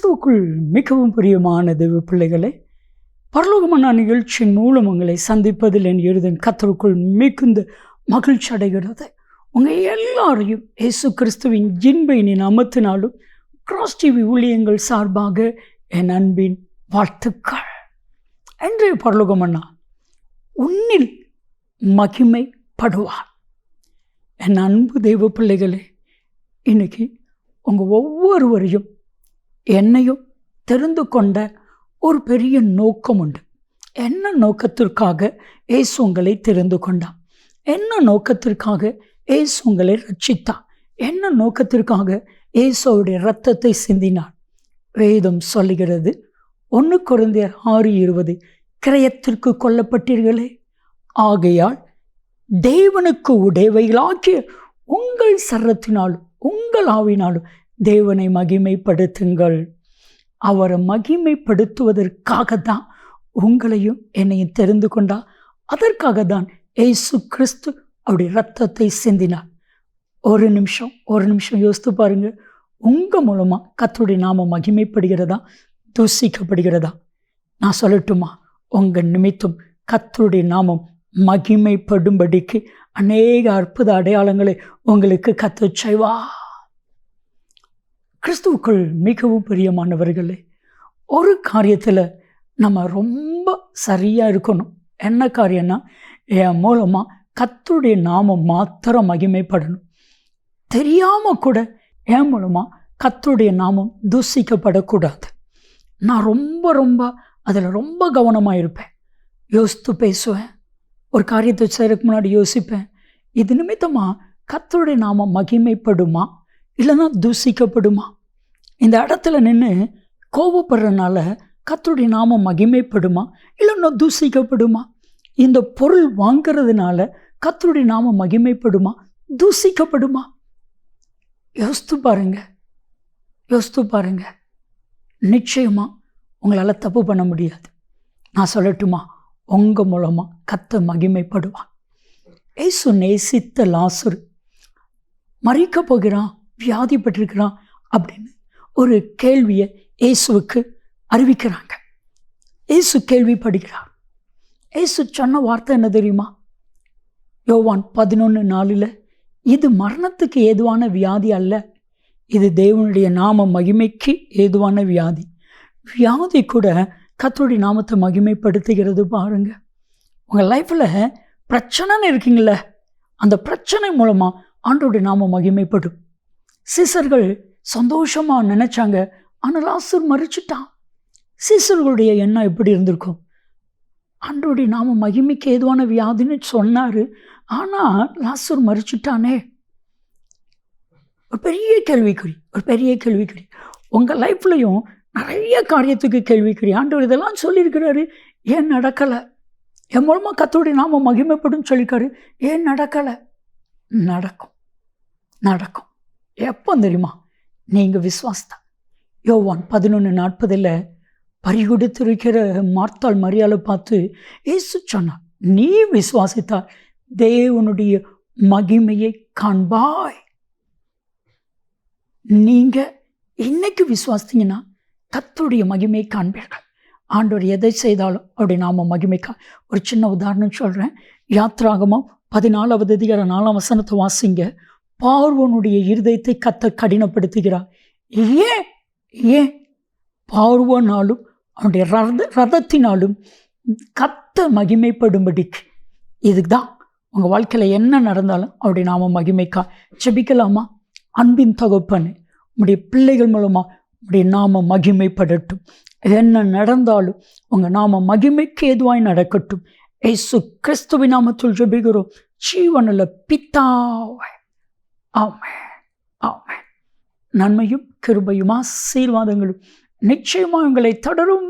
கிறிஸ்துவுக்குள் மிகவும் பிரியமான தேவ பிள்ளைகளே, பரலோகமான நிகழ்ச்சியின் மூலம் உங்களை சந்திப்பதில் என் இருதயம் கர்த்தருக்குள் மிகுந்த மகிழ்ச்சி அடைகிறது. உங்கள் எல்லாரையும் இயேசு கிறிஸ்துவின் இன்ப நாமத்தினாலும் கிராஸ் டிவி ஊழியங்கள் சார்பாக என் அன்பின் வாழ்த்துக்கள். இன்றைய பரலோகமன்னா உன்னில் மகிமைப்படுவார். என் அன்பு தெய்வ பிள்ளைகளே, இன்னைக்கு உங்கள் ஒவ்வொருவரையும் என்னையும் தெரிந்து கொண்ட ஒரு பெரிய நோக்கம் உண்டு. என்ன நோக்கத்திற்காக இயேசு உங்களை தெரிந்து கொண்டார்? என்ன நோக்கத்திற்காக இயேசு உங்களை ரட்சித்தார்? என்ன நோக்கத்திற்காக இயேசுவுடைய இரத்தத்தை சிந்தினார்? வேதம் சொல்லுகிறது, 1 கொரிந்தியர் 6:20, கிரயத்திற்கு கொல்லப்பட்டீர்களே, ஆகையால் தேவனுக்கு உடையவைகளாகிய உங்கள் சரத்தினாலும் உங்கள் ஆவினாலும் தேவனை மகிமைப்படுத்துங்கள். அவரை மகிமைப்படுத்துவதற்காக தான் உங்களையும் என்னையும் தெரிந்து கொண்டார். அதற்காக தான் இயேசு கிறிஸ்து அவருடைய இரத்தத்தை சிந்தினார். ஒரு நிமிஷம் யோசித்து பாருங்க. உங்கள் மூலமாக கர்த்தருடைய நாமம் மகிமைப்படுகிறதா, தூசிக்கப்படுகிறதா? நான் சொல்லட்டுமா? உங்கள் நிமித்தம் கர்த்தருடைய நாமம் மகிமைப்படும்படிக்கு அநேக அற்புத அடையாளங்களை உங்களுக்கு கர்த்தர் செய்வார். கிறிஸ்துவுக்குள் மிகவும் பிரியமானவர்களே, ஒரு காரியத்தில் நம்ம ரொம்ப சரியாக இருக்கணும். என்ன காரியம்னா, என் மூலமாக கர்த்தருடைய நாமம் மாத்திரம் மகிமைப்படணும். தெரியாமல் கூட என் மூலமாக கர்த்தருடைய நாமம் தூசிக்கப்படக்கூடாது. நான் ரொம்ப அதில் ரொம்ப கவனமாக இருப்பேன். யோசித்து பேசுவேன். ஒரு காரியத்தை செய்கிறதுக்கு முன்னாடி யோசிப்பேன், இது நிமித்தமாக கர்த்தருடைய நாமம் மகிமைப்படுமா இல்லைன்னா தூசிக்கப்படுமா? இந்த இடத்துல நின்று கோபப்படுறதுனால கர்த்தருடைய நாமம் மகிமைப்படுமா இல்லைன்னா தூசிக்கப்படுமா? இந்த பொருள் வாங்கிறதுனால கர்த்தருடைய நாமம் மகிமைப்படுமா தூசிக்கப்படுமா? யோசித்து பாருங்க. நிச்சயமாக உங்களால் தப்பு பண்ண முடியாது. நான் சொல்லட்டுமா? உங்கள் மூலமாக கர்த்தர் மகிமைப்படுவான். இயேசு நேசித்த லாசரு மரிக்க போகிறான், வியாதிப்பட்டிருக்கிறான் அப்படின்னு ஒரு கேள்வியை இயேசுவுக்கு அறிவிக்கிறாங்க. இயேசு கேள்விப்படுகிறார். இயேசு சொன்ன வார்த்தை என்ன தெரியுமா? யோவான் 11:4, இது மரணத்துக்கு ஏதுவான வியாதி அல்ல, இது தேவனுடைய நாம மகிமைக்கு ஏதுவான வியாதி. வியாதி கூட கர்த்தருடைய நாமத்தை மகிமைப்படுத்துகிறது. பாருங்க, உங்கள் லைஃப்பில் பிரச்சனைன்னு இருக்கீங்கள, அந்த பிரச்சனை மூலமாக ஆண்டவருடைய நாமம் மகிமைப்படும். சீசர்கள் சந்தோஷமாக நினைச்சாங்க, ஆனால் லாசர் மரிச்சிட்டான். சீசர்களுடைய எண்ணம் எப்படி இருந்திருக்கும்? ஆண்டவருடைய நாமம் மகிமைக்கு ஏதுவான வியாதின்னு சொன்னார், ஆனால் லாசர் மரிச்சிட்டானே. ஒரு பெரிய கேள்விக்குறி. உங்கள் லைஃப்லையும் நிறைய காரியத்துக்கு கேள்விக்குறி. ஆண்டவர் இதெல்லாம் சொல்லியிருக்கிறாரு, ஏன் நடக்கலை? என் மூலமாக கர்த்தருடைய நாமம் மகிமைப்படும் சொல்லியிருக்காரு, ஏன் நடக்கலை? நடக்கும். எப்போ தெரியுமா? நீங்கள் விசுவாசத்தா. யோவான் 11:40 பறிகொடுத்திருக்கிற மார்த்தாள் மரியாளை பார்த்து இயேசு சொன்னார், நீ விசுவாசித்தால் தேவனுடைய மகிமையை காண்பாய். நீங்கள் இன்னைக்கு விசுவாசித்தீங்கன்னா கர்த்தருடைய மகிமையை காண்பீர்கள். ஆண்டவர் எதை செய்தாலும் அவருடைய நாம மகிமைக்கா. ஒரு சின்ன உதாரணம் சொல்கிறேன். யாத்ராகமம் 14:4 வாசிங்க. பார்வோனுடைய இருதயத்தை கர்த்தர் கடினப்படுத்துகிறார். ஏன் பார்வோனாலும் அவனுடைய ரதத்தினாலும் கர்த்தர் மகிமைப்படும்படிக்கு. இதுதான் உங்கள் வாழ்க்கையில் என்ன நடந்தாலும் அவருடைய நாம மகிமைக்கா. ஜெபிக்கலாமா? அன்பின் தகப்பனே, உங்களுடைய பிள்ளைகள் மூலமாக உங்களுடைய நாம மகிமைப்படட்டும். என்ன நடந்தாலும் உங்கள் நாம மகிமைக்கு ஏதுவாய் நடக்கட்டும். இயேசு கிறிஸ்துவின் நாமத்தில் ஜெபிக்கிறோம் ஜீவனுள்ள பிதாவே, ஆமென். நன்மையும் கிருபையும் ஆசீர்வாதங்களும் நிச்சயமாக உங்களை தொடரும்.